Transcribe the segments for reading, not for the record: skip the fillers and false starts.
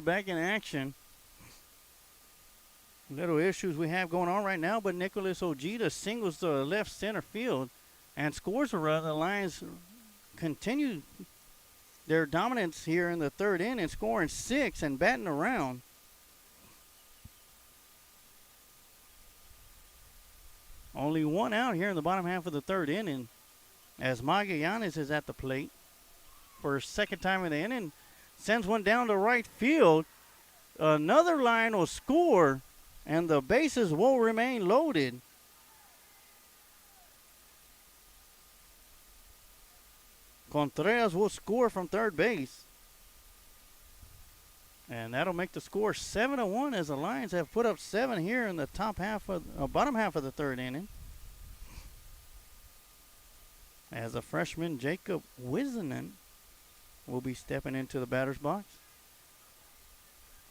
back in action. Little issues we have going on right now, but Nicholas Ojeda singles to left center field and scores a run. The Lions continue their dominance here in the third inning, scoring 6 and batting around. Only one out here in the bottom half of the third inning as Magallanes is at the plate for a second time in the inning. Sends one down to right field. Another line will score, and the bases will remain loaded. Contreras will score from third base. And that'll make the score 7-1 as the Lions have put up 7 here in the bottom half of the third inning. As a freshman, Jacob Wiseman will be stepping into the batter's box.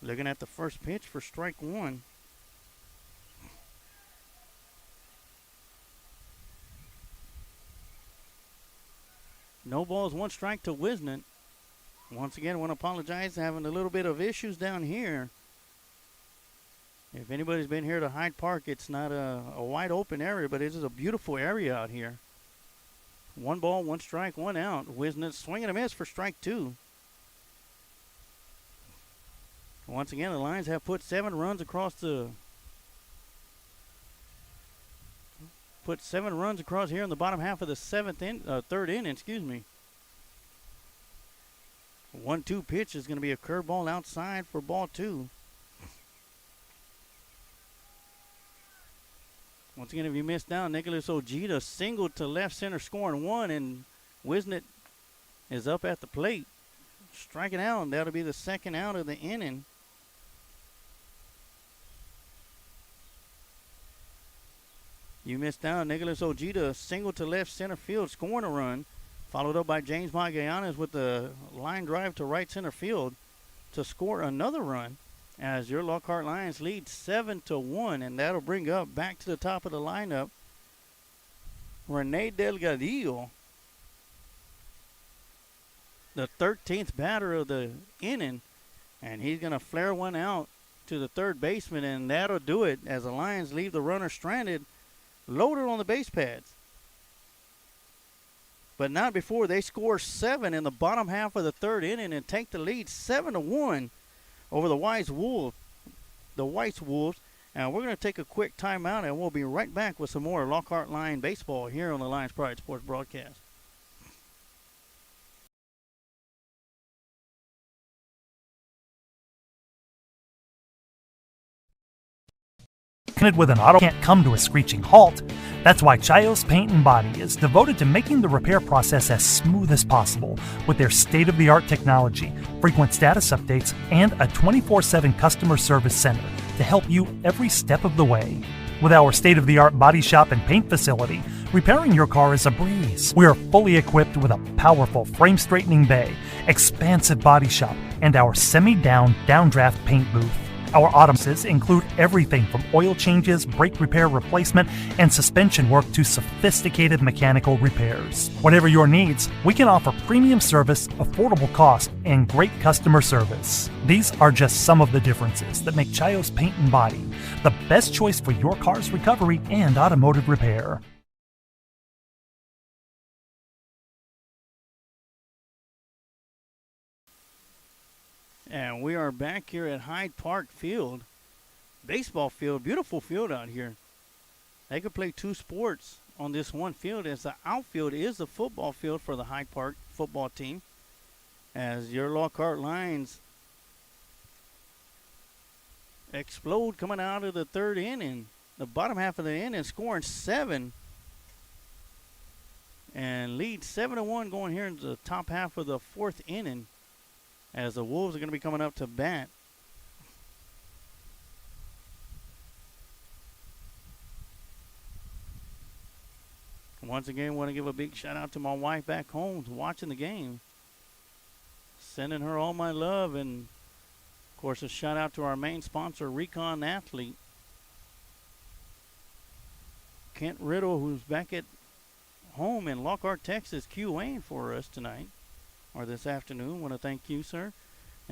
Looking at the first pitch for strike one. No balls, 1 strike to Wisnant. Once again, I want to apologize, having a little bit of issues down here. If anybody's been here to Hyde Park, it's not a wide open area, but it is a beautiful area out here. 1 ball, 1 strike, 1 out. Wisnant swinging a miss for strike 2. Once again, the Lions have put 7 runs across here in the bottom half of the third inning. 1-2 pitch is going to be a curveball outside for ball 2. Once again, if you missed down, Nicholas Ojeda singled to left center, scoring 1, and Wisnant is up at the plate, striking out, and that'll be the second out of the inning. You missed down, Nicholas Ojeda singled to left center field, scoring a run, followed up by James Magallanes with the line drive to right center field to score another run, as your Lockhart Lions lead 7-1, and that'll bring up back to the top of the lineup Rene Delgadillo, the 13th batter of the inning, and he's going to flare one out to the third baseman, and that'll do it as the Lions leave the runner stranded, loaded on the base pads. But not before they score 7 in the bottom half of the third inning and take the lead 7-1 over the Weiss Wolves. And we're going to take a quick timeout, and we'll be right back with some more Lockhart Lion baseball here on the Lions Pride Sports broadcast. With an auto can't come to a screeching halt. That's why Chios Paint and Body is devoted to making the repair process as smooth as possible with their state-of-the-art technology, frequent status updates, and a 24/7 customer service center to help you every step of the way. With our state-of-the-art body shop and paint facility, repairing your car is a breeze. We are fully equipped with a powerful frame straightening bay, expansive body shop, and our semi-down downdraft paint booth. Our automations include everything from oil changes, brake repair replacement, and suspension work to sophisticated mechanical repairs. Whatever your needs, we can offer premium service, affordable cost, and great customer service. These are just some of the differences that make Chios Paint and Body the best choice for your car's recovery and automotive repair. And we are back here at Hyde Park Field, baseball field, beautiful field out here. They could play 2 sports on this one field, as the outfield is the football field for the Hyde Park football team, as your Lockhart Lions explode coming out of the third inning, the bottom half of the inning, scoring 7 and lead 7-1 going here into the top half of the fourth inning, as the Wolves are going to be coming up to bat. Once again, want to give a big shout out to my wife back home watching the game. Sending her all my love, and of course a shout out to our main sponsor, Recon Athlete. Kent Riddle, who's back at home in Lockhart, Texas, QAing for us tonight, or this afternoon. Want to thank you, sir.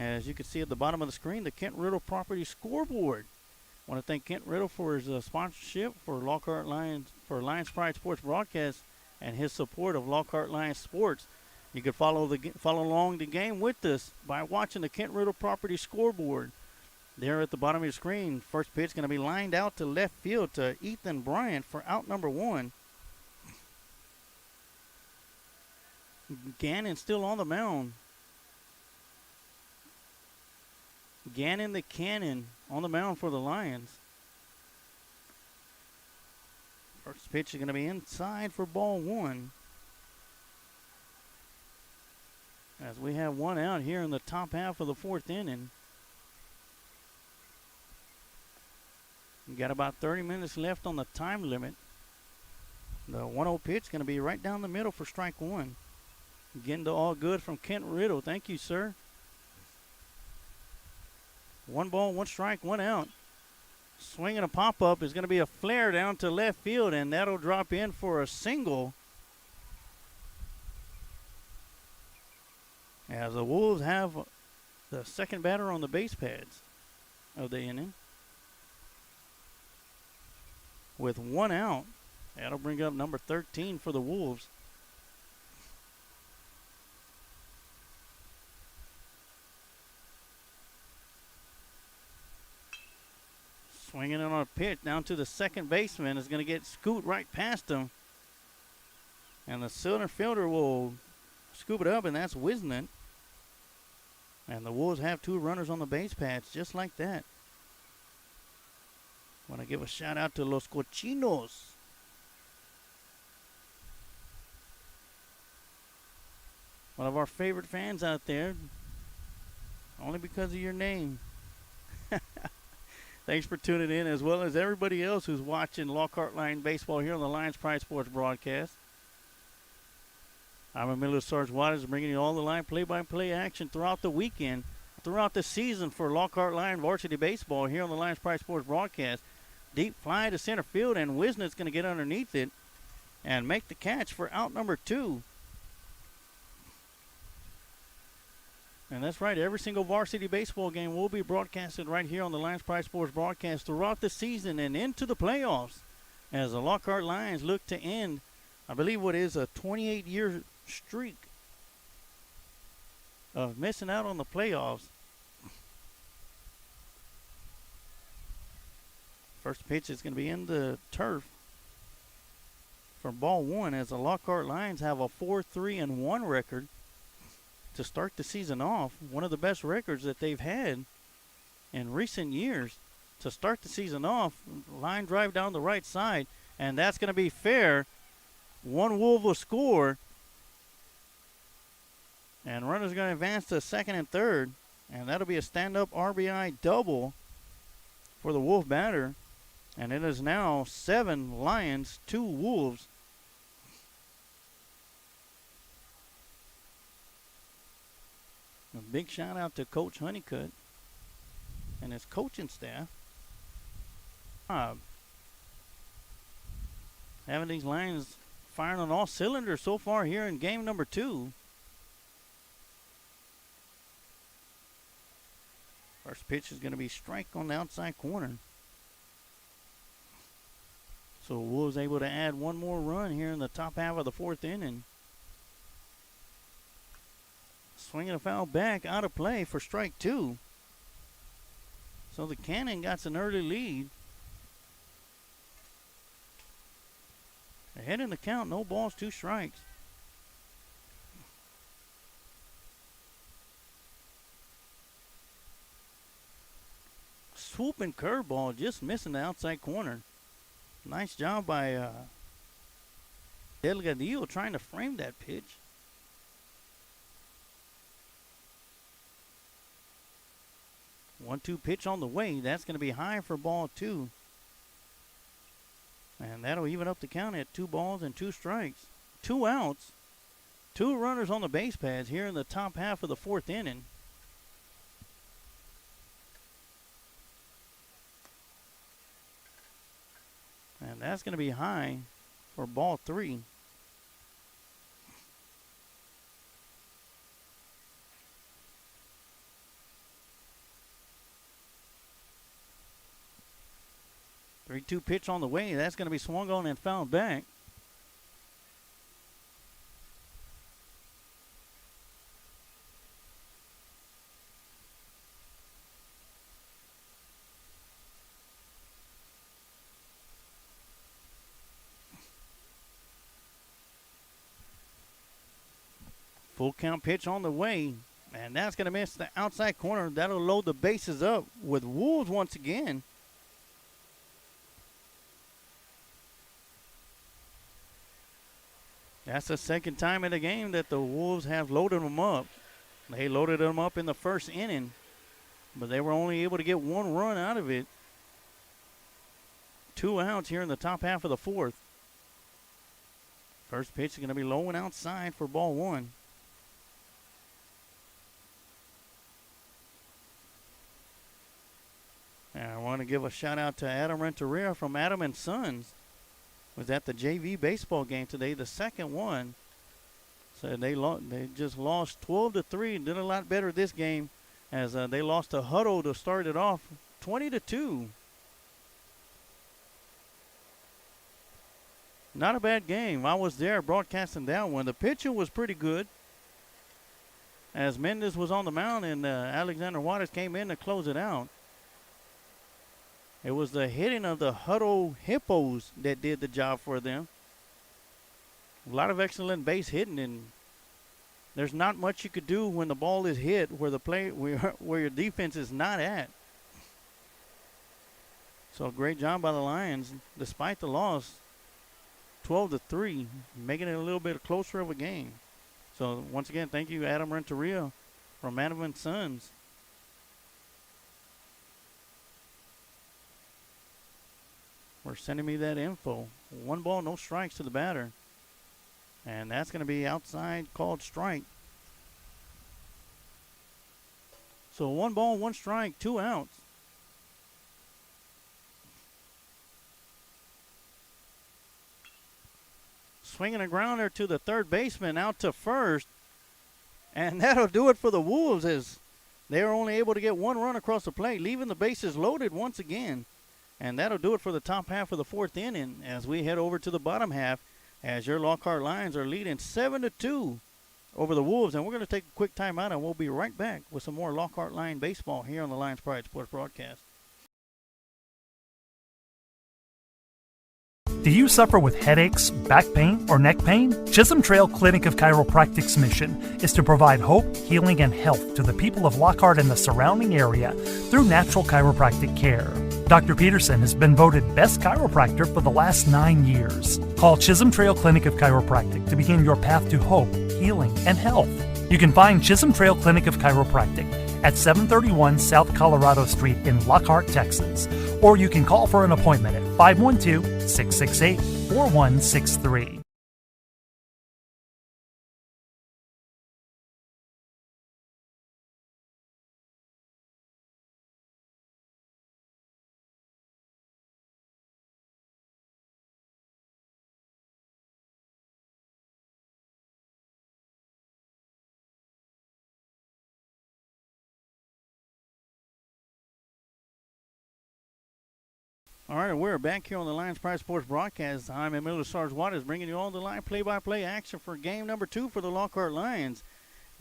As you can see at the bottom of the screen, the Kent Riddle Property scoreboard. I want to thank Kent Riddle for his sponsorship for Lockhart Lions, for Lions Pride Sports Broadcast, and his support of Lockhart Lions Sports. You can follow along the game with us by watching the Kent Riddle Property scoreboard. There at the bottom of your screen, first pitch going to be lined out to left field to Ethan Bryant for out number 1. Gannon still on the mound. Gannon the Cannon on the mound for the Lions. First pitch is going to be inside for ball 1. As we have one out here in the top half of the 4th inning. We got about 30 minutes left on the time limit. The 1-0 pitch going to be right down the middle for strike 1. Getting to all good from Kent Riddle. Thank you, sir. 1 ball, 1 strike, 1 out. Swinging a pop-up is going to be a flare down to left field, and that'll drop in for a single. As the Wolves have the second batter on the base pads of the inning. With 1 out, that'll bring up number 13 for the Wolves. Swinging on a pitch down to the second baseman is going to get scoot right past him. And the center fielder will scoop it up, and that's Wisnant. And the Wolves have 2 runners on the base pads just like that. Want to give a shout out to Los Cochinos. One of our favorite fans out there. Only because of your name. Thanks for tuning in, as well as everybody else who's watching Lockhart Lion Baseball here on the Lions Pride Sports broadcast. I'm Emilio Sarge Waters, bringing you all the live play-by-play action throughout the weekend, throughout the season for Lockhart Lion Varsity Baseball here on the Lions Pride Sports broadcast. Deep fly to center field, and Wisnant's going to get underneath it and make the catch for out number 2. And that's right, every single varsity baseball game will be broadcasted right here on the Lions Pride Sports broadcast throughout the season and into the playoffs as the Lockhart Lions look to end, I believe, what is a 28-year streak of missing out on the playoffs. First pitch is going to be in the turf for ball 1 as the Lockhart Lions have a 4-3-1 record to start the season off. One of the best records that they've had in recent years. To start the season off, line drive down the right side, and that's going to be fair. 1 Wolf will score, and runners are going to advance to second and third, and that'll be a stand-up RBI double for the Wolf batter. And it is now 7 Lions, 2 Wolves. A big shout out to Coach Honeycutt and his coaching staff. Having these Lions firing on all cylinders so far here in game number 2. First pitch is going to be strike on the outside corner. So Wolves able to add 1 more run here in the top half of the 4th inning. Swinging a foul back, out of play for strike 2. So the Cannon got an early lead. Ahead in the count, no balls, 2 strikes. Swooping curveball, just missing the outside corner. Nice job by Delgadillo trying to frame that pitch. 1-2 pitch on the way. That's going to be high for ball 2. And that'll even up the count at 2 balls and 2 strikes. 2 outs. 2 runners on the base pads here in the top half of the 4th inning. And that's going to be high for ball 3. 3-2 pitch on the way. That's going to be swung on and fouled back. Full count pitch on the way. And that's going to miss the outside corner. That'll load the bases up with Wolves once again. That's the second time in the game that the Wolves have loaded them up. They loaded them up in the first inning, but they were only able to get one run out of it. 2 outs here in the top half of the fourth. First pitch is going to be low and outside for ball one. And I want to give a shout out to Adam Renteria from Adam and Sons. Was at the JV baseball game today, the second one. So they just lost 12-3. Did a lot better this game as they lost to Hutto to start it off, 20-2. Not a bad game. I was there broadcasting that one. The pitcher was pretty good as Mendez was on the mound and Alexander Waters came in to close it out. It was the hitting of the Hutto Hippos that did the job for them. A lot of excellent base hitting, and there's not much you could do when the ball is hit where your defense is not at. So great job by the Lions, despite the loss, 12-3, making it a little bit closer of a game. So once again, thank you, Adam Renteria from Adam and Sons. For sending me that info. 1 ball, no strikes to the batter. And that's going to be outside called strike. So 1 ball, 1 strike, 2 outs. Swinging a grounder to the third baseman, out to first. And that'll do it for the Wolves as they are only able to get 1 run across the plate, leaving the bases loaded once again. And that'll do it for the top half of the fourth inning as we head over to the bottom half as your Lockhart Lions are leading 7-2 over the Wolves. And we're going to take a quick timeout and we'll be right back with some more Lockhart Lion baseball here on the Lions Pride Sports Broadcast. Do you suffer with headaches, back pain, or neck pain? Chisholm Trail Clinic of Chiropractic's mission is to provide hope, healing, and health to the people of Lockhart and the surrounding area through natural chiropractic care. Dr. Peterson has been voted Best Chiropractor for the last 9 years. Call Chisholm Trail Clinic of Chiropractic to begin your path to hope, healing, and health. You can find Chisholm Trail Clinic of Chiropractic at 731 South Colorado Street in Lockhart, Texas. Or you can call for an appointment at 512-668-4163. All right, we're back here on the Lions Pride Sports Broadcast. I'm Emilio Sarge Waters bringing you all the live play-by-play action for game number 2 for the Lockhart Lions.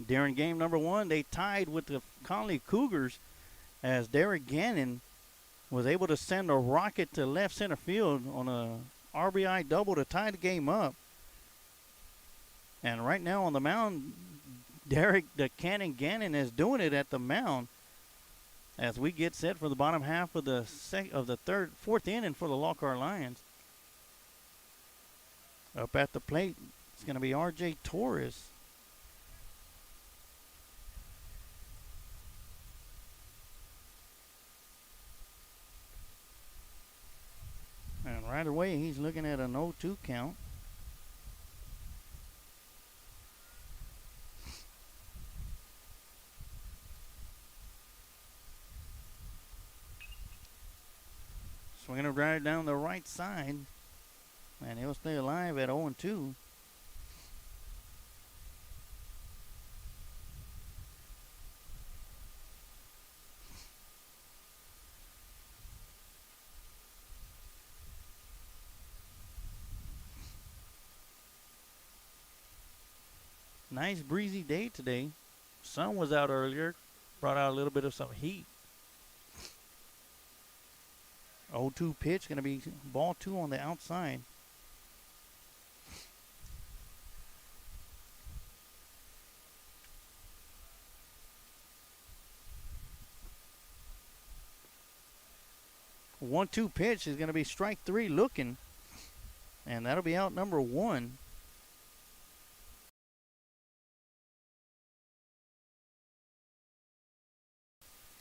During game number 1, they tied with the Conley Cougars as Derek Gannon was able to send a rocket to left center field on a RBI double to tie the game up. And right now on the mound, Derek the Cannon Gannon is doing it at the mound. As we get set for the bottom half of the fourth inning for the Lockhart Lions. Up at the plate, it's going to be R.J. Torres. And right away, he's looking at an 0-2 count. Swinging a drive down the right side, and he'll stay alive at 0-2. Nice breezy day today. Sun was out earlier, brought out a little bit of some heat. 0-2 pitch, going to be ball 2 on the outside. One 2 pitch is going to be strike 3 looking, and that'll be out number 1.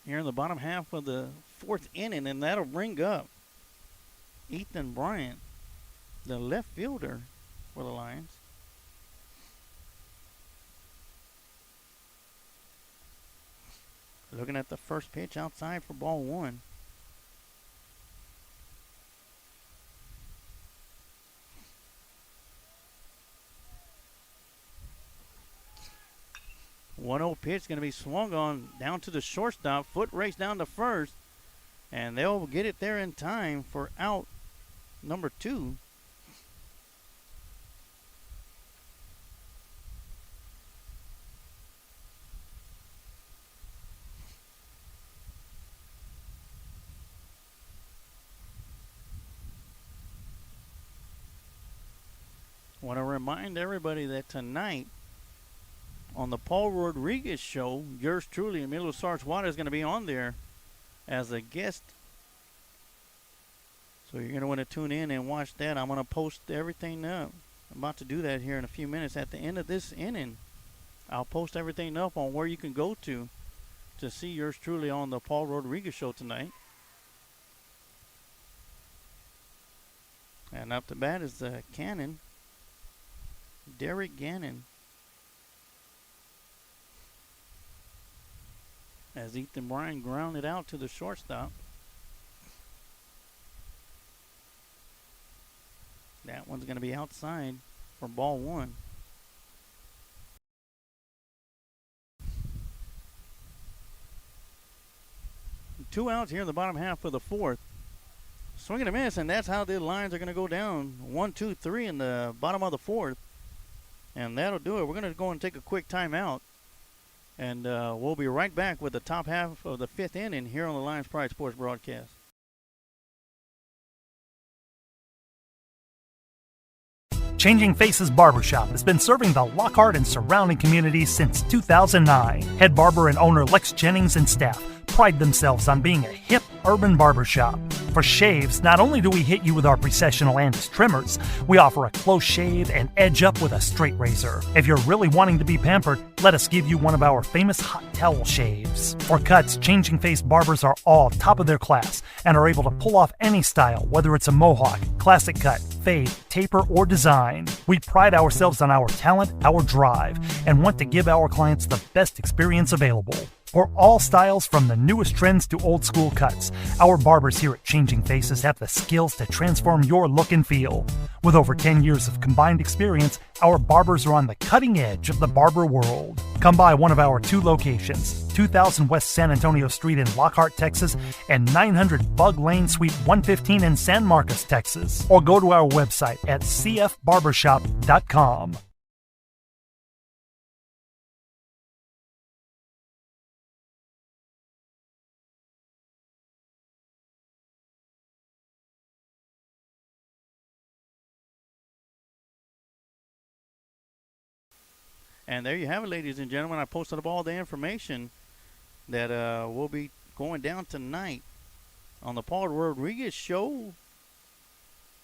Here in the bottom half of the 4th inning, and that'll bring up Ethan Bryant, the left fielder for the Lions. Looking at the first pitch outside for ball 1. One 0 pitch going to be swung on down to the shortstop. Foot race down to first. And they'll get it there in time for out number 2. Want to remind everybody that tonight on the Paul Rodriguez show, yours truly, Emilio Sarge-Wada, is going to be on there as a guest. So you're going to want to tune in and watch that. I'm going to post everything up. I'm about to do that here in a few minutes. At the end of this inning, I'll post everything up on where you can go to see yours truly on the Paul Rodriguez show tonight. And up to bat is the Cannon, Derek Gannon. As Ethan Bryant grounded out to the shortstop. That one's going to be outside for ball 1. Two outs here in the bottom half of the 4th. Swing and a miss, and that's how the Lions are going to go down 1, 2, 3 in the bottom of the 4th. And that'll do it. We're going to go and take a quick timeout. And we'll be right back with the top half of the 5th inning here on the Lions Pride Sports broadcast. Changing Faces Barbershop has been serving the Lockhart and surrounding communities since 2009. Head barber and owner Lex Jennings and staff pride themselves on being a hip urban barbershop. For shaves, not only do we hit you with our Precessional Andis trimmers, we offer a close shave and edge up with a straight razor. If you're really wanting to be pampered, let us give you one of our famous hot towel shaves. For cuts, Changing Face barbers are all top of their class and are able to pull off any style, whether it's a mohawk, classic cut, fade, taper, or design. We pride ourselves on our talent, our drive, and want to give our clients the best experience available. For all styles from the newest trends to old school cuts, our barbers here at Changing Faces have the skills to transform your look and feel. With over 10 years of combined experience, our barbers are on the cutting edge of the barber world. Come by one of our 2 locations, 2000 West San Antonio Street in Lockhart, Texas, and 900 Bug Lane, Suite 115 in San Marcos, Texas. Or go to our website at cfbarbershop.com. And there you have it, ladies and gentlemen. I posted up all the information that will be going down tonight on the Paul Rodriguez show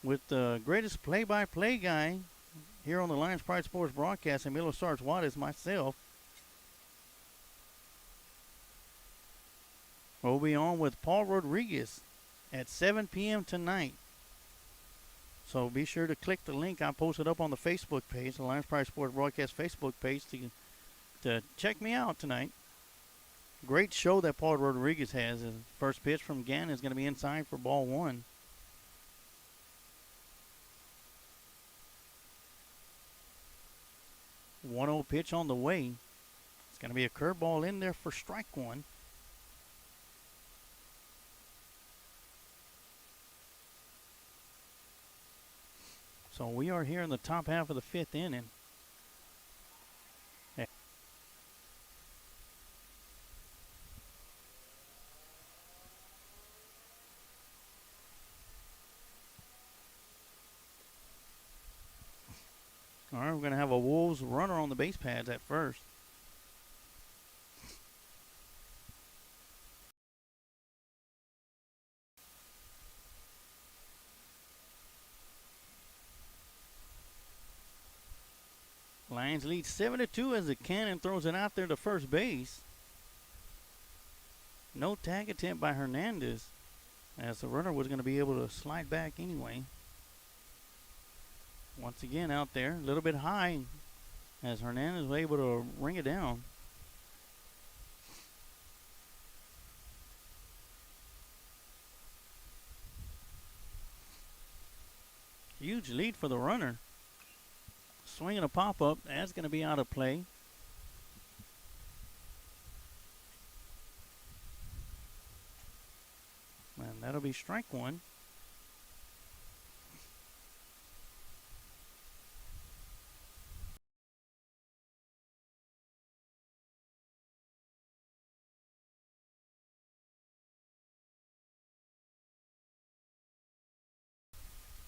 with the greatest play-by-play guy here on the Lions Pride Sports broadcast, Emilio Sarge-Wada, is myself. We'll be on with Paul Rodriguez at 7 p.m. tonight. So be sure to click the link I posted up on the Facebook page, the Lions Pride Sports Broadcast Facebook page, to check me out tonight. Great show that Paul Rodriguez has. His first pitch from Gann is going to be inside for ball 1. One 0 pitch on the way. It's going to be a curveball in there for strike 1. So we are here in the top half of the 5th inning. All right, we're going to have a Wolves runner on the base pads at first. Lions lead 7-2 as the cannon throws it out there to first base. No tag attempt by Hernandez, as the runner was going to be able to slide back anyway. Once again out there, a little bit high, as Hernandez was able to ring it down. Huge lead for the runner. Swinging a pop-up, that's going to be out of play. And that'll be strike one.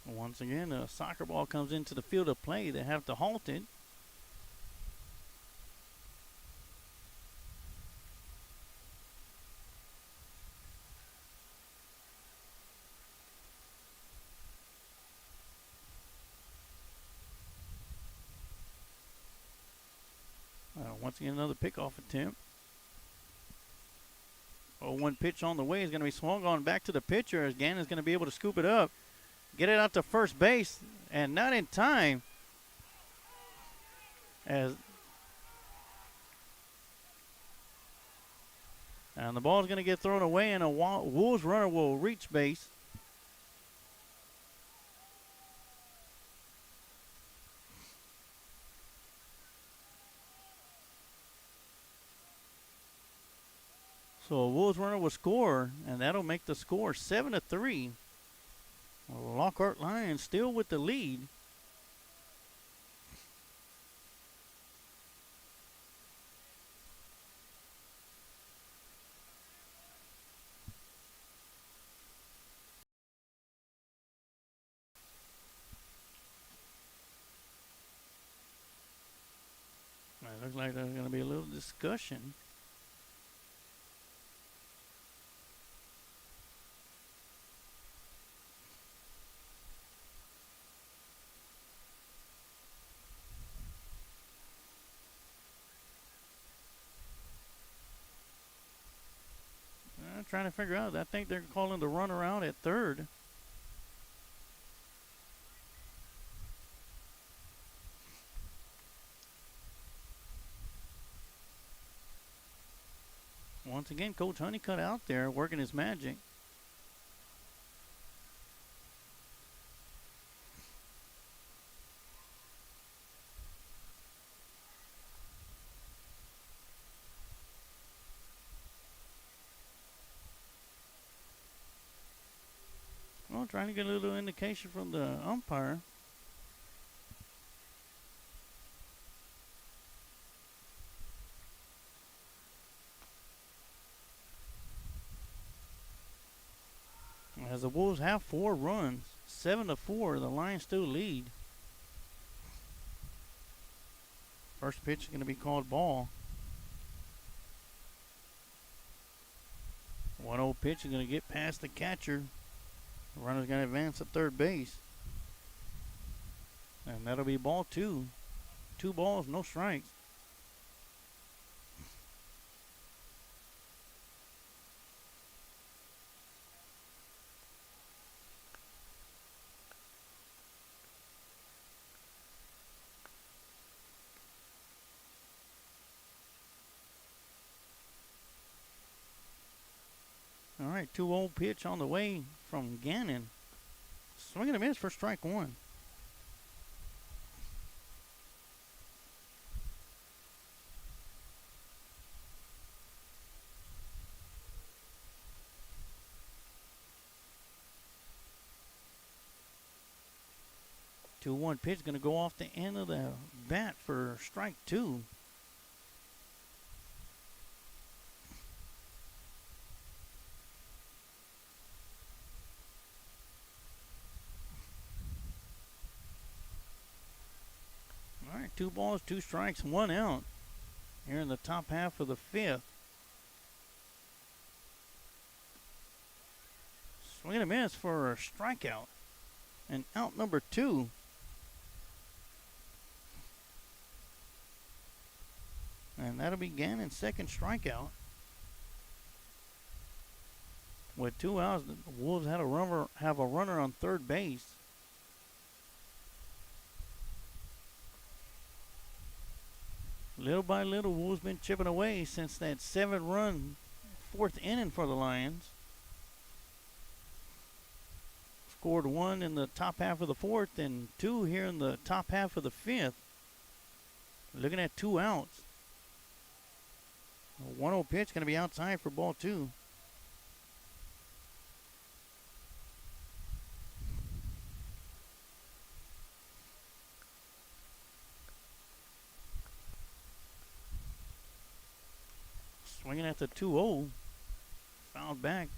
Once again, a soccer ball comes into the field of play. They have to halt it. Once again, another pickoff attempt. 0-1 pitch on the way is going to be swung on back to the pitcher, as Gannon's going to be able to scoop it up, get it out to first base, and not in time. And the ball is going to get thrown away, and a Wolves runner will reach base. So a Wolves runner will score, and that'll make the score 7-3. Lockhart Lions still with the lead. It looks like there's going to be a little discussion. I'm trying to figure out. I think they're calling the runner out at third. Once again, Coach Honeycutt out there working his magic. Well, trying to get a little indication from the umpire. As the Wolves have 4 runs, 7-4, the Lions still lead. First pitch is going to be called ball. 1-0 pitch is going to get past the catcher. The runner's going to advance to third base. And that'll be ball 2. 2 balls, no strikes. All right, 2-0 pitch on the way from Gannon. Swing and a miss for strike 1. The 2-1 pitch going to go off the end of the bat for strike 2. 2 balls, 2 strikes, 1 out here in the top half of the 5th. Swing and a miss for a strikeout. And out number 2. And that'll be Gannon's second strikeout. With 2 outs, the Wolves have a runner on third base. Little by little, Wolves been chipping away since that 7-run 4th inning for the Lions. Scored 1 in the top half of the 4th and 2 here in the top half of the 5th. Looking at 2 outs. A 1-0 pitch going to be outside for ball 2. Swinging at the 2-0. Fouled back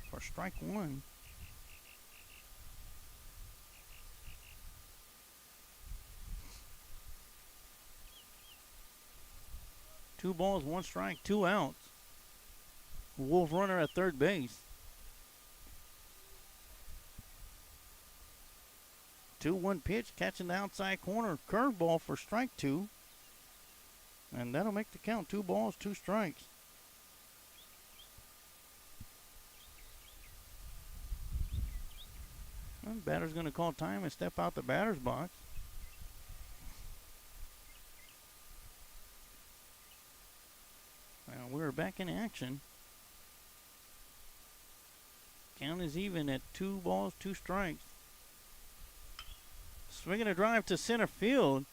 for strike 1. Two balls, 1 strike, 2 outs. Wolf runner at third base. 2-1 pitch, catching the outside corner. Curveball for strike 2. And that'll make the count. 2 balls, 2 strikes. And batter's going to call time and step out the batter's box. Now we're back in action. Count is even at 2 balls, 2 strikes. Swinging a drive to center field.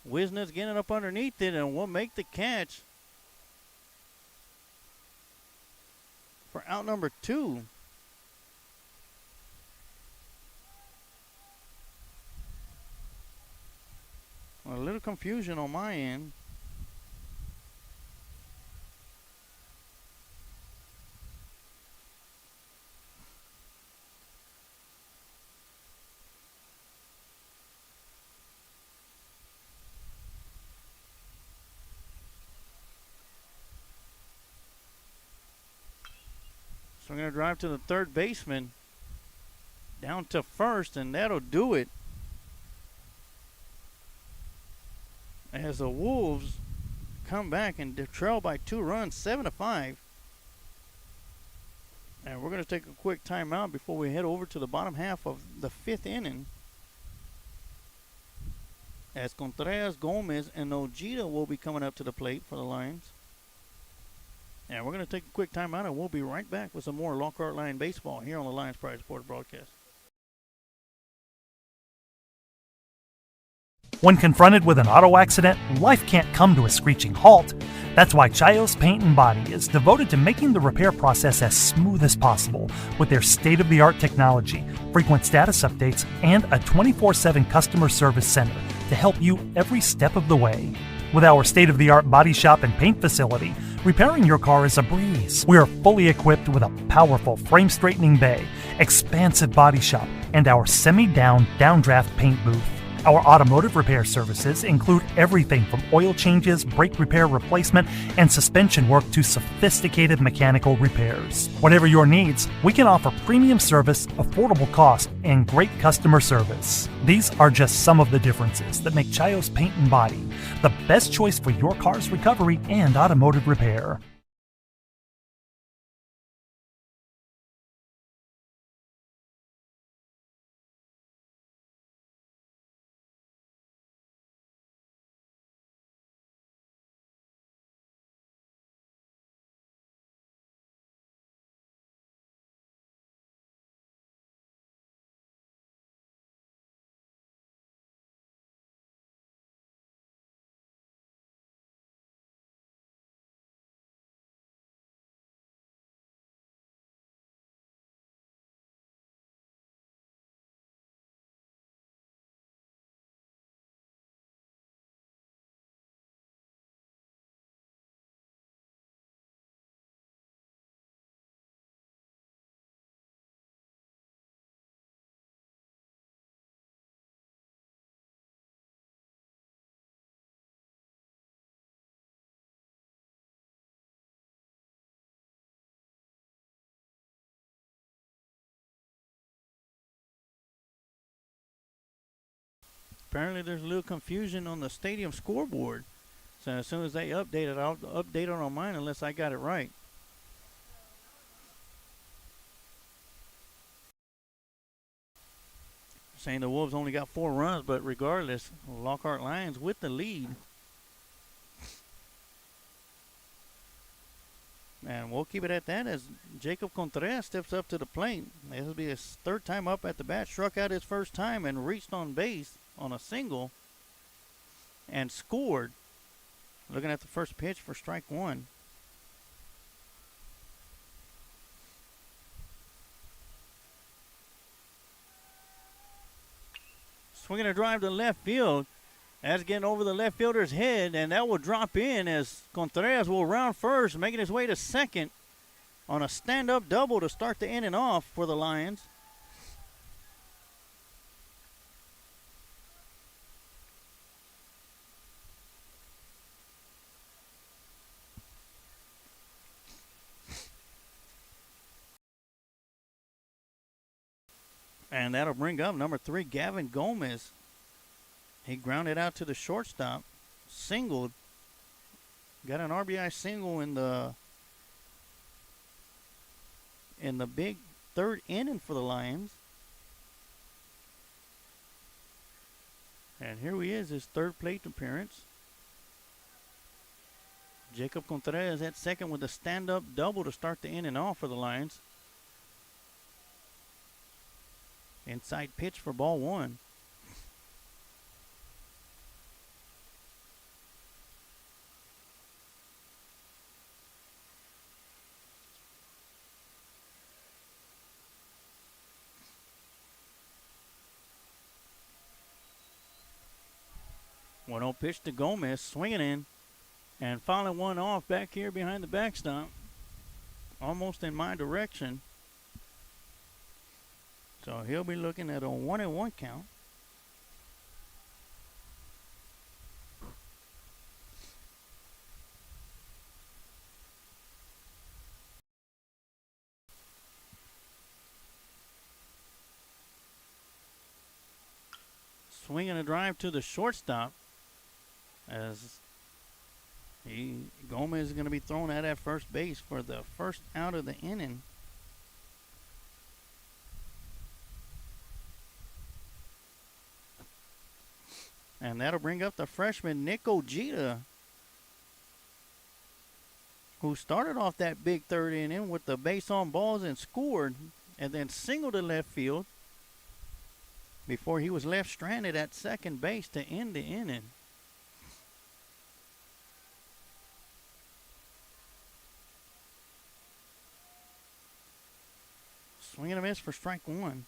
Wisnet's getting up underneath it and will make the catch for out number 2. A little confusion on my end. So we're going to drive to the third baseman. Down to first, and that'll do it. As the Wolves come back and trail by 2 runs, 7-5. And we're going to take a quick timeout before we head over to the bottom half of the 5th inning. As Contreras, Gomez, and Ojeda will be coming up to the plate for the Lions. And we're going to take a quick timeout, and we'll be right back with some more Lockhart Lion baseball here on the Lions Pride Sports broadcast. When confronted with an auto accident, life can't come to a screeching halt. That's why Chayos Paint and Body is devoted to making the repair process as smooth as possible with their state-of-the-art technology, frequent status updates, and a 24/7 customer service center to help you every step of the way. With our state-of-the-art body shop and paint facility, repairing your car is a breeze. We are fully equipped with a powerful frame straightening bay, expansive body shop, and our semi-down downdraft paint booth. Our automotive repair services include everything from oil changes, brake repair replacement, and suspension work to sophisticated mechanical repairs. Whatever your needs, we can offer premium service, affordable cost, and great customer service. These are just some of the differences that make Chayos Paint and Body the best choice for your car's recovery and automotive repair. Apparently there's a little confusion on the stadium scoreboard. So as soon as they update it, I'll update it on mine unless I got it right. Saying the Wolves only got 4 runs, but regardless, Lockhart Lions with the lead. And we'll keep it at that as Jacob Contreras steps up to the plate. This will be his 3rd time up at the bat. Struck out his 1st time and reached on base on a single and scored. Looking at the first pitch for strike 1. Swinging a drive to left field. That's getting over the left fielder's head, and that will drop in as Contreras will round first, making his way to second on a stand-up double to start the inning off for the Lions. And that'll bring up number 3, Gavin Gomez. He grounded out to the shortstop, singled, got an RBI single in the big 3rd inning for the Lions. And here he is, his 3rd plate appearance. Jacob Contreras at second with a stand-up double to start the inning off for the Lions. Inside pitch for ball 1. 1-0 pitch to Gomez, swinging in and fouling one off back here behind the backstop, almost in my direction. So he'll be looking at a 1-1 count. Swinging a drive to the shortstop as Gomez is going to be thrown out at first base for the first out of the inning. And that'll bring up the freshman Nick Ojeda, who started off that big 3rd inning with the base on balls and scored, and then singled to left field before he was left stranded at second base to end the inning. Swing and a miss for strike 1.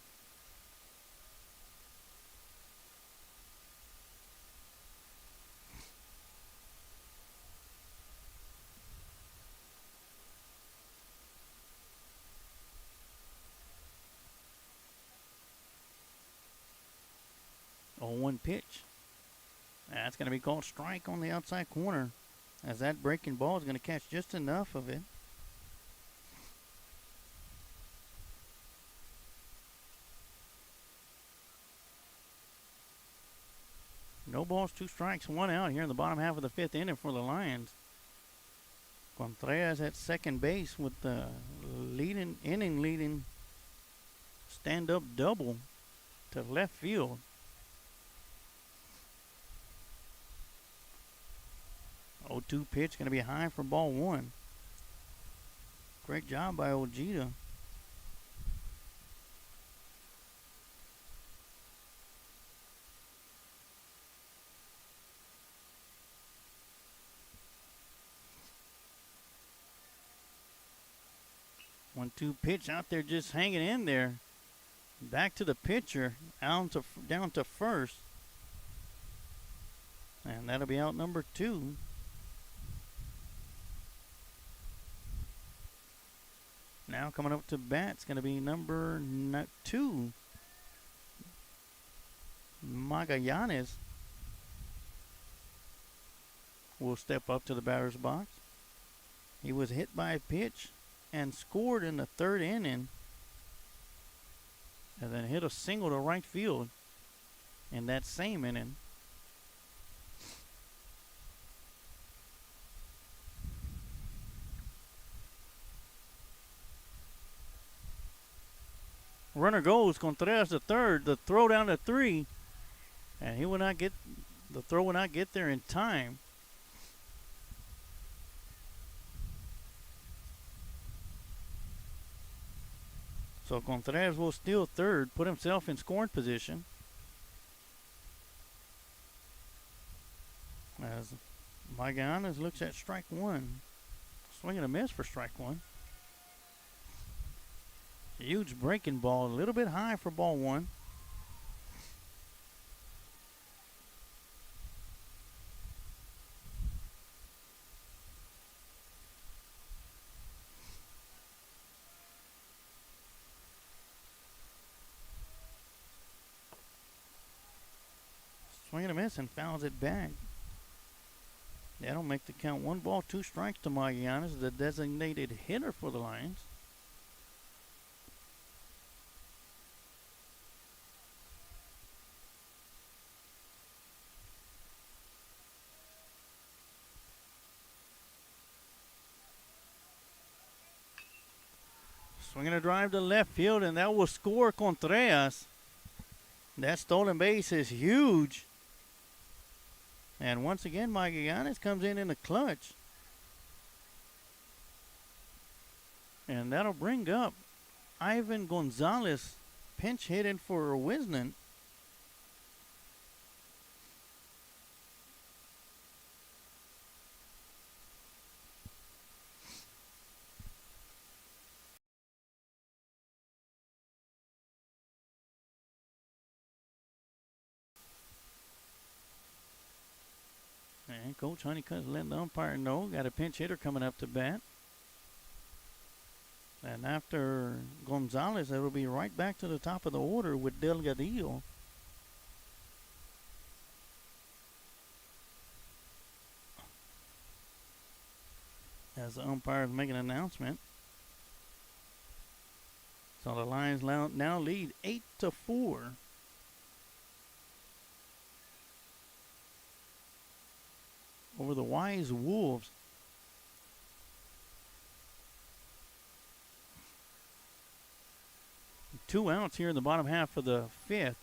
Oh, 1 pitch. That's going to be called strike on the outside corner, as that breaking ball is going to catch just enough of it. No balls, 2 strikes, 1 out here in the bottom half of the 5th inning for the Lions. Contreras at second base with the inning-leading stand-up double to left field. Oh, 2 pitch, going to be high for ball 1. Great job by Ojeda. One, 2 pitch out there just hanging in there. Back to the pitcher, down to first. And that'll be out number 2. Now coming up to bat, it's going to be number 2, Magallanes will step up to the batter's box. He was hit by a pitch and scored in the 3rd inning, and then hit a single to right field. in that same inning. Runner goes. Contreras to third. The throw down to 3, and he will not get the throw. Will not get there in time. So Contreras will steal third, put himself in scoring position. As Magallanes looks at strike 1. Swing and a miss for strike 1. Huge breaking ball, a little bit high for ball 1. Swing and a miss and fouls it back. That'll make the count 1 ball, 2 strikes to Magallanes, the designated hitter for the Lions. Swinging a drive to left field, and that will score Contreras. That stolen base is huge. And once again, Magallanes comes in the clutch. And that'll bring up Ivan Gonzalez, pinch hitting for Wisnan. And Coach Honeycutt's letting the umpire know. Got a pinch hitter coming up to bat. And after Gonzalez, it'll be right back to the top of the order with Delgadillo. As the umpire is making an announcement. So the Lions now lead 8-4. Over the Weiss Wolves. Two outs here in the bottom half of the 5th.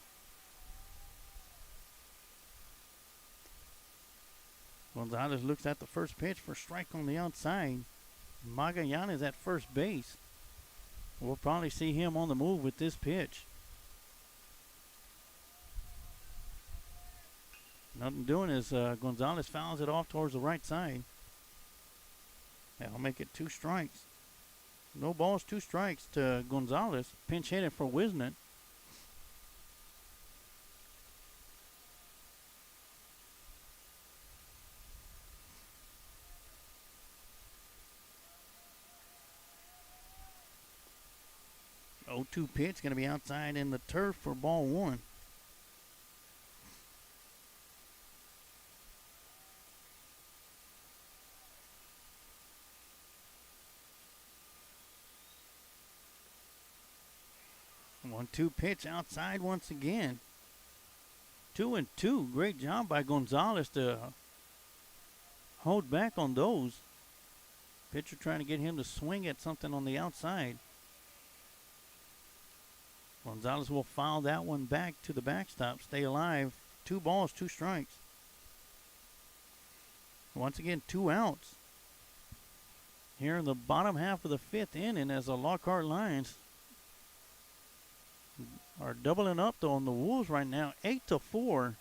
Gonzalez looks at the first pitch for strike on the outside. Magallanes at first base. We'll probably see him on the move with this pitch. Nothing doing as Gonzalez fouls it off towards the right side. That'll make it 2 strikes. No balls, 2 strikes to Gonzalez. Pinch hitting for Wisnan. The 0-2 pitch going to be outside in the turf for ball 1. One-two pitch outside once again. 2-2. Great job by Gonzalez to hold back on those. Pitcher trying to get him to swing at something on the outside. Gonzalez will foul that one back to the backstop. Stay alive. 2 balls, 2 strikes. Once again, 2 outs. Here in the bottom half of the 5th inning as the Lockhart Lions are doubling up though on the Wolves right now, 8-4.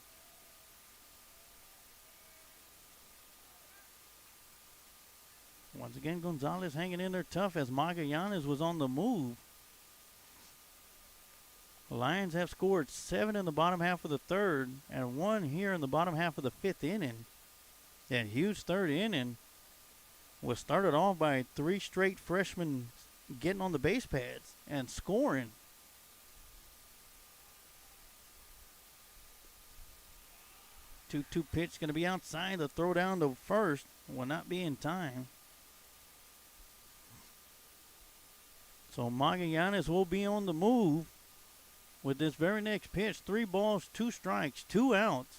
Once again, Gonzalez hanging in there tough as Magallanes was on the move. The Lions have scored 7 in the bottom half of the 3rd and 1 here in the bottom half of the 5th inning. That huge 3rd inning was started off by 3 straight freshmen getting on the base pads and scoring. 2-2 pitch going to be outside. The throw down to first will not be in time. So Magallanes will be on the move with this very next pitch. 3 balls, 2 strikes, 2 outs.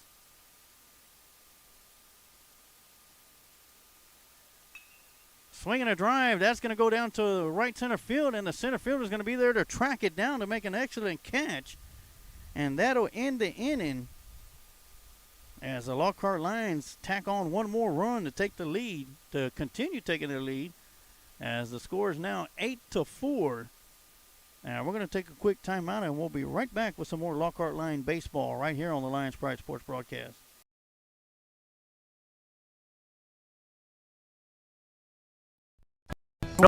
Swinging a drive. That's going to go down to right center field, and the center fielder is going to be there to track it down to make an excellent catch. And that'll end the inning as the Lockhart Lions tack on one more run to take the lead, to continue taking their lead, as the score is now 8-4. And we're going to take a quick timeout, and we'll be right back with some more Lockhart Line baseball right here on the Lions Pride Sports Broadcast.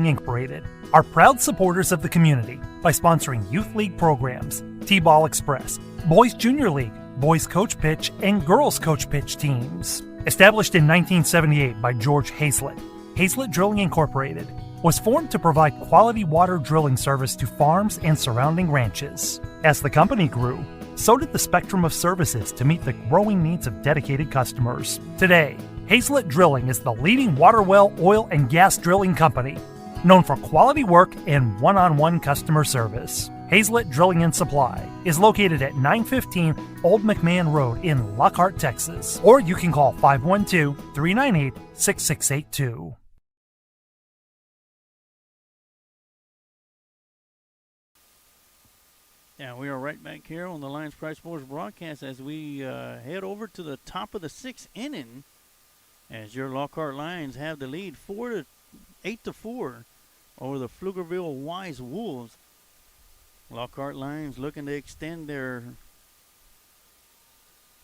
Incorporated are proud supporters of the community by sponsoring youth league programs, T-Ball Express, Boys Junior League, Boys Coach Pitch, and Girls Coach Pitch teams. Established in 1978 by George Hazlett, Hazlett Drilling Incorporated was formed to provide quality water drilling service to farms and surrounding ranches. As the company grew, so did the spectrum of services to meet the growing needs of dedicated customers. Today, Hazlett Drilling is the leading water well, oil, and gas drilling company, known for quality work and one-on-one customer service. Hazlett Drilling and Supply is located at 915 Old McMahon Road in Lockhart, Texas. Or you can call 512-398-6682. Yeah, we are right back here on the Lions Pride Sports broadcast as we head over to the top of the 6th inning, as your Lockhart Lions have the lead 8-4 over the Pflugerville Weiss Wolves. Lockhart Lions looking to extend their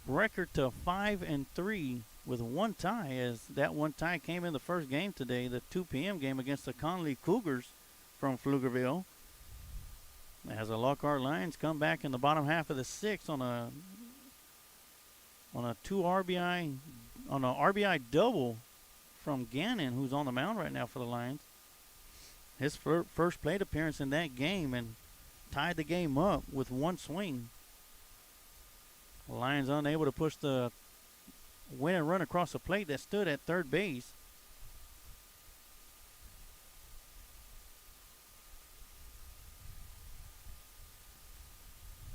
record to 5-3 with one tie, as that one tie came in the first game today, the 2 p.m. game against the Conley Cougars from Pflugerville. As the Lockhart Lions come back in the bottom half of the 6th on a 2 RBI on an RBI double from Gannon, who's on the mound right now for the Lions. His first plate appearance in that game, and tied the game up with one swing. The Lions unable to push the winning run across the plate that stood at third base.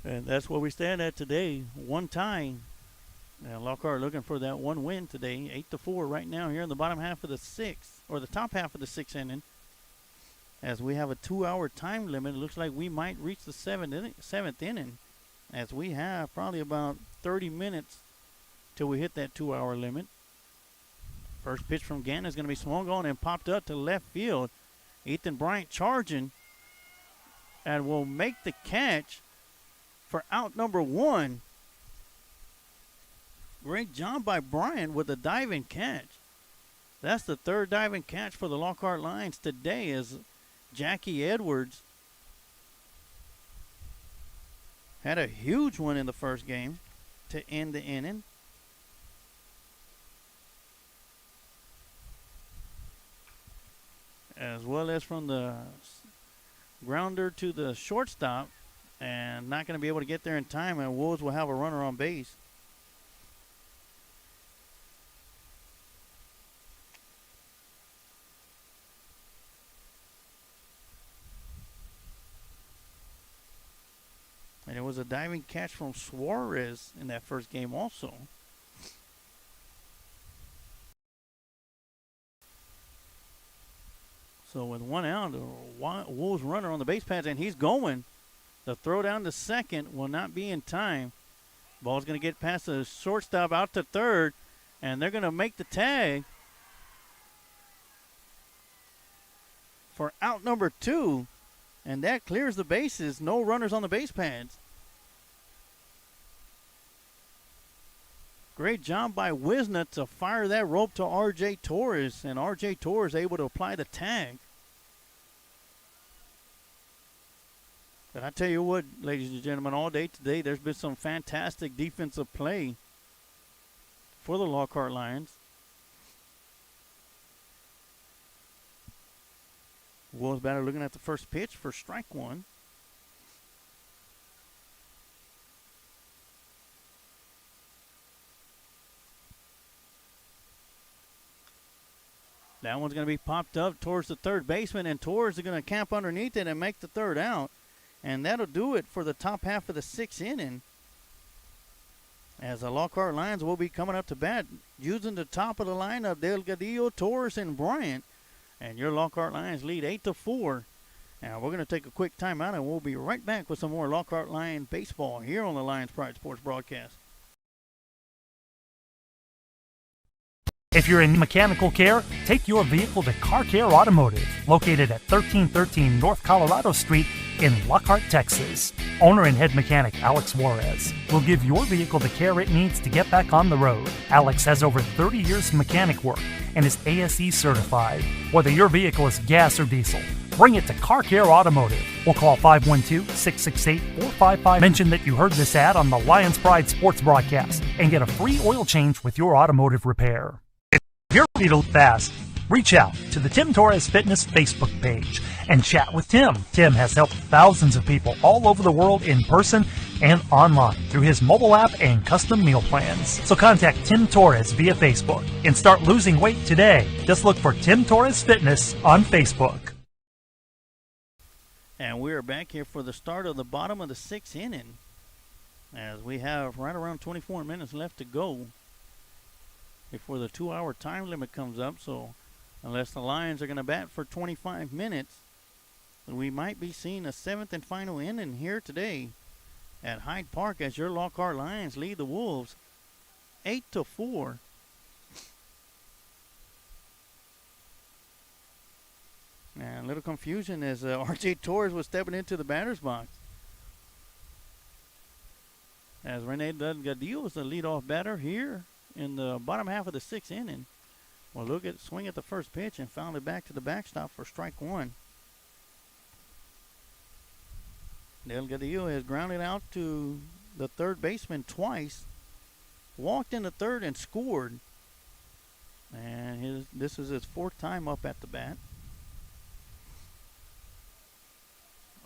And that's where we stand at today. One tie. Lockhart looking for that one win today. 8-4 right now here in the bottom half of the 6th, or the top half of the 6th inning. As we have a 2-hour time limit, it looks like we might reach the 7th inning, as we have probably about 30 minutes till we hit that 2-hour limit. First pitch from Gannon is going to be swung on and popped up to left field. Ethan Bryant charging and will make the catch for out number 1. Great job by Bryant with a diving catch. That's the third diving catch for the Lockhart Lions today, as Jackie Edwards had a huge one in the first game to end the inning. As well as from the grounder to the shortstop, and not going to be able to get there in time, and Wolves will have a runner on base. And it was a diving catch from Suarez in that first game also. So with one out, Wolves runner on the base paths, and he's going. The throw down to second will not be in time. Ball's going to get past the shortstop out to third, and they're going to make the tag for out number 2. And that clears the bases. No runners on the base paths. Great job by Wisna to fire that rope to R.J. Torres. And R.J. Torres able to apply the tag. But I tell you what, ladies and gentlemen, all day today there's been some fantastic defensive play for the Lockhart Lions. Wolves batter looking at the first pitch for strike 1. That one's going to be popped up towards the third baseman, and Torres is going to camp underneath it and make the third out. And that'll do it for the top half of the 6th inning. As the Lockhart Lions will be coming up to bat using the top of the lineup, Delgadillo, Torres, and Bryant. And your Lockhart Lions lead 8-4. Now we're going to take a quick timeout, and we'll be right back with some more Lockhart Lions baseball here on the Lions Pride Sports broadcast. If you're in mechanical care, take your vehicle to Car Care Automotive, located at 1313 North Colorado Street in Lockhart, Texas. Owner and head mechanic Alex Juarez will give your vehicle the care it needs to get back on the road. Alex has over 30 years of mechanic work and is ASE certified. Whether your vehicle is gas or diesel, bring it to Car Care Automotive. Or call 512-668-4555. Mention that you heard this ad on the Lions Pride Sports broadcast and get a free oil change with your automotive repair. If you're ready to look fast, reach out to the Tim Torres Fitness Facebook page and chat with Tim. Tim has helped thousands of people all over the world in person and online through his mobile app and custom meal plans. So contact Tim Torres via Facebook and start losing weight today. Just look for Tim Torres Fitness on Facebook. And we are back here for the start of the bottom of the 6th inning, as we have right around 24 minutes left to go before the 2-hour time limit comes up. So unless the Lions are going to bat for 25 minutes, we might be seeing a 7th and final inning here today at Hyde Park, as your Lockhart Lions lead the Wolves 8-4. And a little confusion as R.J. Torres was stepping into the batter's box, as Rene Delgadillo is the leadoff batter here in the bottom half of the 6th inning. Well, look at swing at the first pitch and found it back to the backstop for strike one. Delgadillo has grounded out to the third baseman twice, walked in the third and scored. And this is his 4th time up at the bat.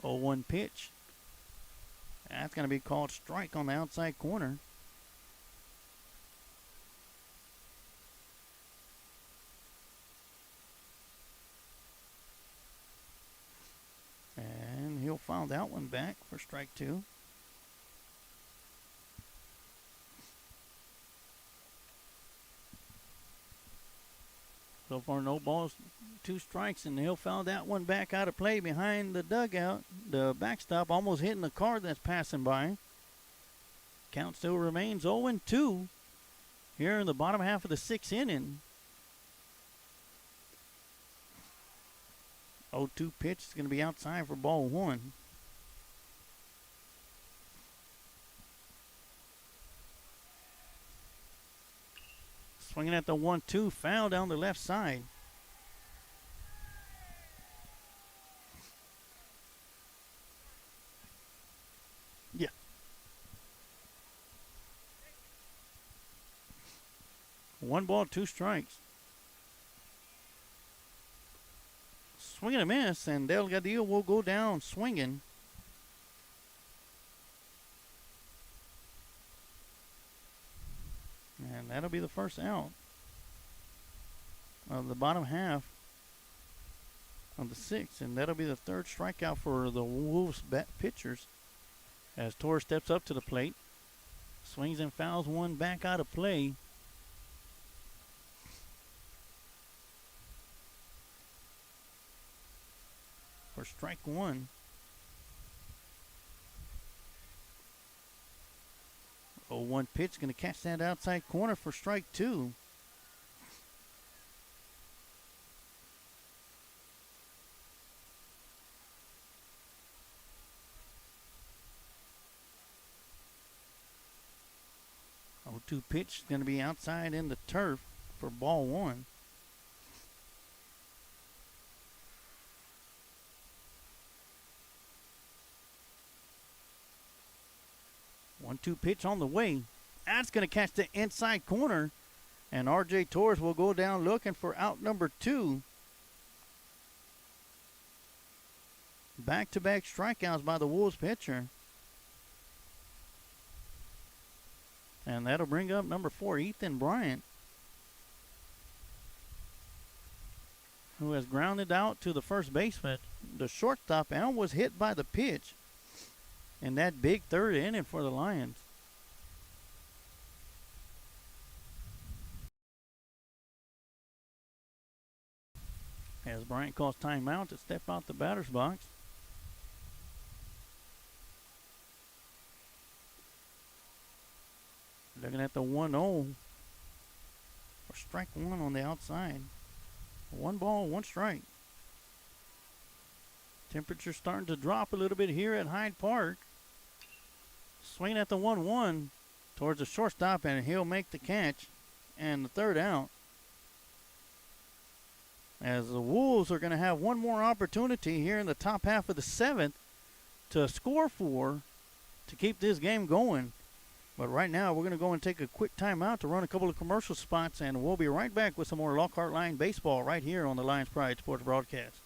0-1 pitch. That's going to be called strike on the outside corner. And he'll foul that one back for strike two. So far, no balls, 2 strikes, and he'll foul that one back out of play behind the dugout. The backstop almost hitting the car that's passing by. Count still remains 0-2 here in the bottom half of the 6th inning. 0-2 pitch is going to be outside for ball one. Swinging at the 1-2, foul down the left side. Yeah. One ball, 2 strikes. Swing and a miss, and Delgadillo will go down swinging. And that'll be the first out of the bottom half of the 6th. And that'll be the 3rd strikeout for the Wolves pitchers, as Torres steps up to the plate, swings and fouls one back out of play. For strike one. 0-1 pitch, going to catch that outside corner for strike two. Oh, 2 pitch, going to be outside in the turf for ball one. One-two pitch on the way. That's going to catch the inside corner. And R.J. Torres will go down looking for out number 2. Back-to-back strikeouts by the Wolves pitcher. And that'll bring up number 4, Ethan Bryant, who has grounded out to the first baseman, the shortstop, and was hit by the pitch. in that big third inning for the Lions. As Bryant calls timeout to step out the batter's box. Looking at the 1-0 for strike one on the outside. 1 ball, 1 strike. Temperature starting to drop a little bit here at Hyde Park. Swing at the 1-1 towards the shortstop, and he'll make the catch and the third out. As the Wolves are going to have one more opportunity here in the top half of the 7th to score 4 to keep this game going. But right now, we're going to go and take a quick timeout to run a couple of commercial spots, and we'll be right back with some more Lockhart Line baseball right here on the Lions Pride Sports Broadcast.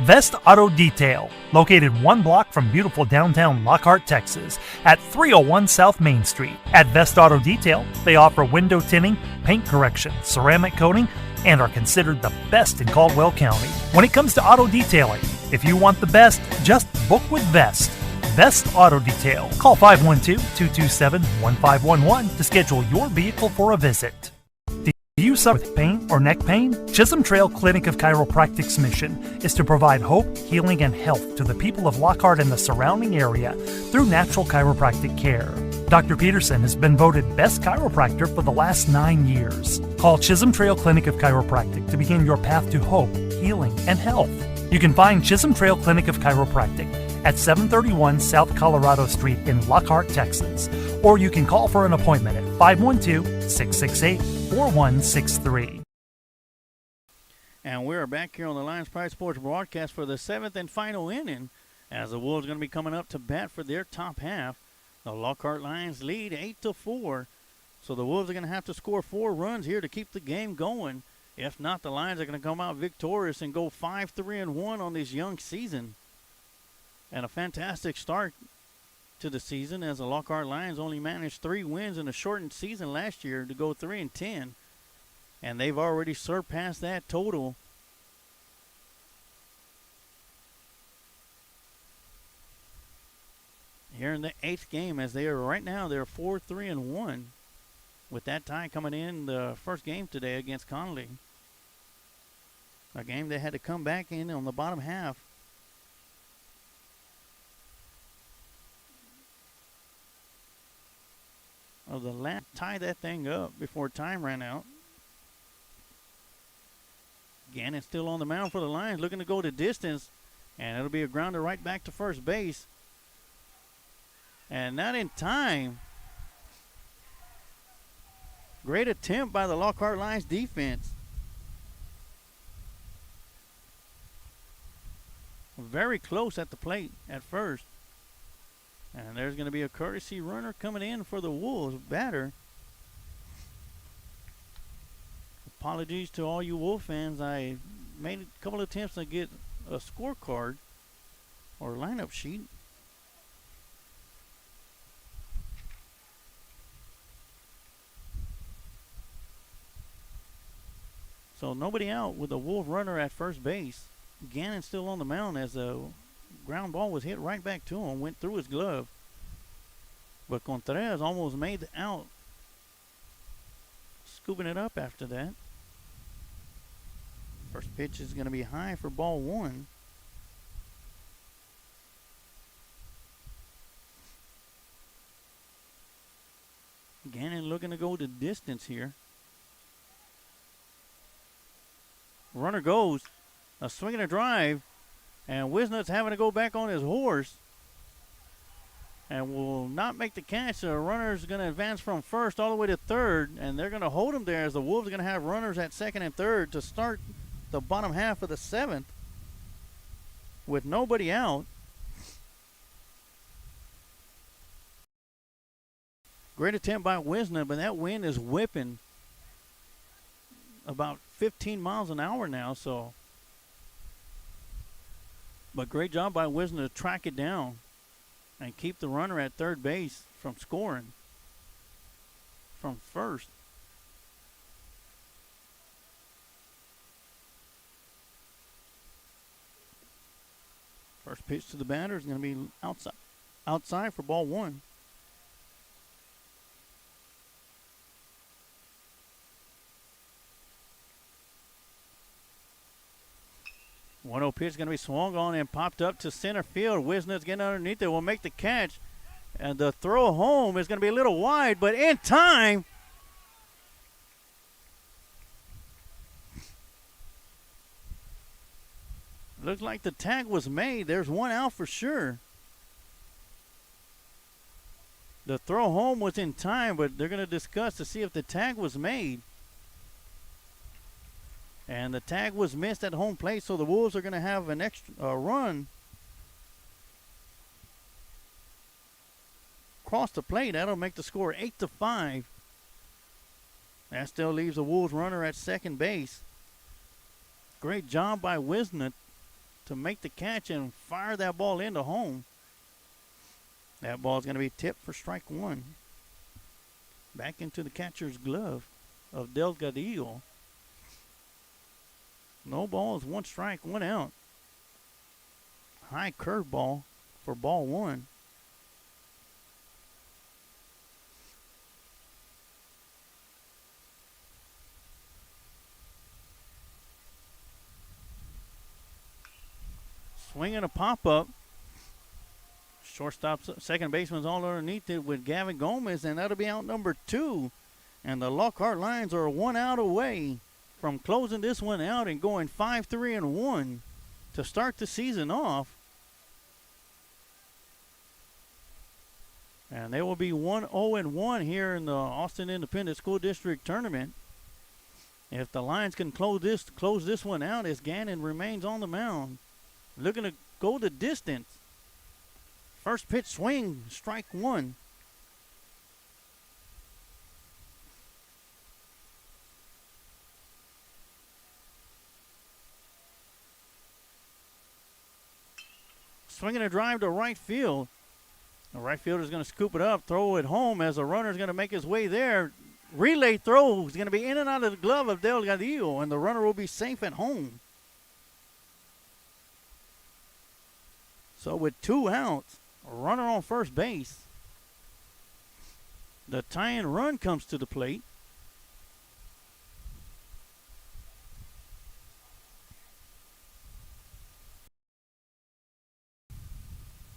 Vest Auto Detail, located 1 block from beautiful downtown Lockhart, Texas, at 301 South Main Street. At Vest Auto Detail, they offer window tinting, paint correction, ceramic coating, and are considered the best in Caldwell County. When it comes to auto detailing, if you want the best, just book with Vest. Vest Auto Detail. Call 512-227-1511 to schedule your vehicle for a visit. Do you suffer with pain or neck pain? Chisholm Trail Clinic of Chiropractic's mission is to provide hope, healing, and health to the people of Lockhart and the surrounding area through natural chiropractic care. Dr. Peterson has been voted Best Chiropractor for the last 9 years. Call Chisholm Trail Clinic of Chiropractic to begin your path to hope, healing, and health. You can find Chisholm Trail Clinic of Chiropractic at 731 South Colorado Street in Lockhart, Texas. Or you can call for an appointment at 512-668-4163. And we're back here on the Lions Pride Sports broadcast for the 7th and final inning, as the Wolves are going to be coming up to bat for their top half. The Lockhart Lions lead 8-4. So the Wolves are going to have to score 4 runs here to keep the game going. If not, the Lions are going to come out victorious and go 5-3-1 on this young season. And a fantastic start to the season, as the Lockhart Lions only managed 3 wins in a shortened season last year to go 3-10. And they've already surpassed that total. Here in the 8th game, as they are right now, they're 4-3-1. With that tie coming in the first game today against Connolly. A game they had to come back in on the bottom half. Of the last, tie that thing up before time ran out. Gannon still on the mound for the Lions, looking to go the distance, and it'll be a grounder right back to first base. And not in time. Great attempt by the Lockhart Lions defense. Very close at the plate at first. And there's going to be a courtesy runner coming in for the Wolves batter. Apologies to all you Wolf fans. I made a couple of attempts to get a scorecard or lineup sheet. So nobody out with a Wolf runner at first base. Gannon still on the mound as the ground ball was hit right back to him, went through his glove. But Contreras almost made the out. Scooping it up after that. First pitch is going to be high for ball 1. Gannon looking to go the distance here. Runner goes. A swing and a drive. And Wisnut's having to go back on his horse. And will not make the catch. The runner's going to advance from first all the way to third. And they're going to hold him there, as the Wolves are going to have runners at second and third to start the bottom half of the 7th. With nobody out. Great attempt by Wisnut, but that wind is whipping about 15 miles an hour now, so. But great job by Wisnut to track it down and keep the runner at third base from scoring from first. First pitch to the batter is going to be outside for ball one. One 0 pitch is going to be swung on and popped up to center field. Wisner's getting underneath it. Will make the catch. And the throw home is going to be a little wide, but in time. Looks like the tag was made. There's one out for sure. The throw home was in time, but they're going to discuss to see if the tag was made. And the tag was missed at home plate, so the Wolves are going to have an extra run across the plate. That'll make the score 8-5. That still leaves the Wolves runner at second base. Great job by Wisner to make the catch and fire that ball into home. That ball's going to be tipped for strike one. Back into the catcher's glove of Delgadillo. No balls, one strike, one out. High curveball for ball one. Swinging a pop-up. Shortstop, second baseman's all underneath it with Gavin Gomez, and that'll be out number 2. And the Lockhart Lions are 1 out away from closing this one out and going 5-3-1 to start the season off. And they will be 1-0-1 here in the Austin Independent School District Tournament. If the Lions can close this one out, as Gannon remains on the mound, looking to go the distance. First pitch swing, strike one. Swinging a drive to right field. The right fielder is going to scoop it up, throw it home as the runner is going to make his way there. Relay throw is going to be in and out of the glove of Delgadillo, and the runner will be safe at home. So with 2 outs, a runner on first base, the tying run comes to the plate.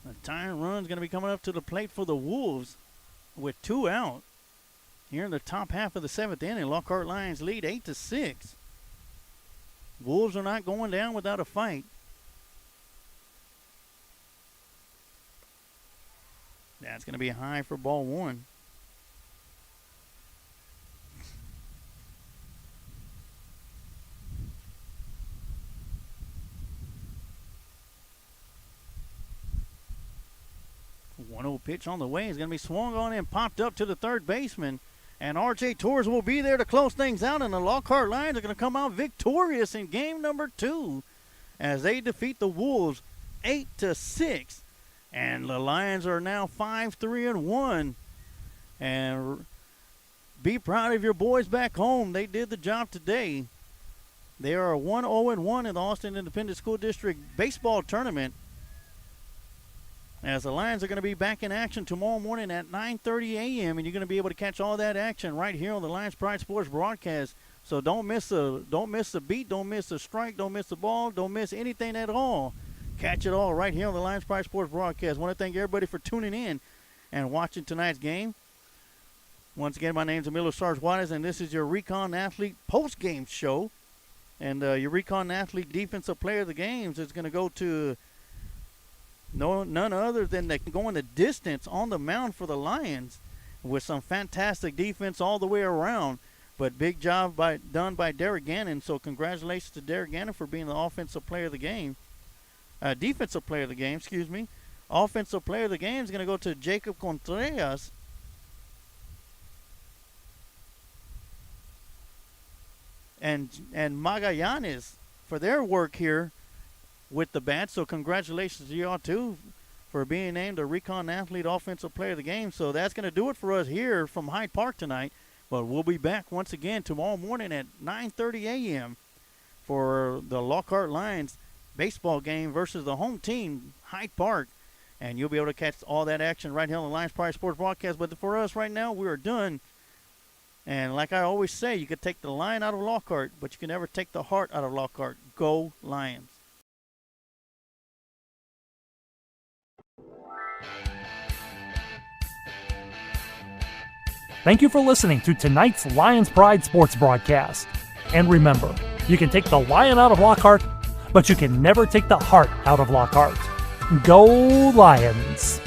The tying run is going to be coming up to the plate for the Wolves with 2 out. Here in the top half of the 7th inning, Lockhart Lions lead 8-6. Wolves are not going down without a fight. That's going to be high for ball one. One 0 pitch on the way is going to be swung on and popped up to the third baseman. And R.J. Torres will be there to close things out. And the Lockhart Lions are going to come out victorious in game number 2 as they defeat the Wolves 8-6. And the Lions are now 5-3-1. And be proud of your boys back home. They did the job today. They are 1-0-1 in the Austin Independent School District Baseball Tournament. As the Lions are going to be back in action tomorrow morning at 9:30 a.m. and you're going to be able to catch all that action right here on the Lions Pride Sports broadcast. So don't miss the beat, don't miss the strike, don't miss the ball, don't miss anything at all. Catch it all right here on the Lions Pride Sports broadcast. I want to thank everybody for tuning in and watching tonight's game. Once again, my name is Emilio Sarge Juarez, and this is your Recon Athlete post-game show. And your Recon Athlete Defensive Player of the Games is going to go to none other than going the distance on the mound for the Lions with some fantastic defense all the way around. But big job done by Derek Gannon. So congratulations to Derek Gannon for being the Offensive Player of the Game. Defensive Player of the Game, excuse me. Offensive Player of the Game is going to go to Jacob Contreras. And Magallanes for their work here with the bat. So congratulations to y'all too for being named a Recon Athlete Offensive Player of the Game. So that's going to do it for us here from Hyde Park tonight. But we'll be back once again tomorrow morning at 9:30 a.m. for the Lockhart Lions baseball game versus the home team, Hyde Park. And you'll be able to catch all that action right here on the Lions Pride Sports Broadcast. But for us right now, we are done. And like I always say, you could take the lion out of Lockhart, but you can never take the heart out of Lockhart. Go Lions. Thank you for listening to tonight's Lions Pride Sports broadcast. And remember, you can take the lion out of Lockhart, but you can never take the heart out of Lockhart. Go Lions!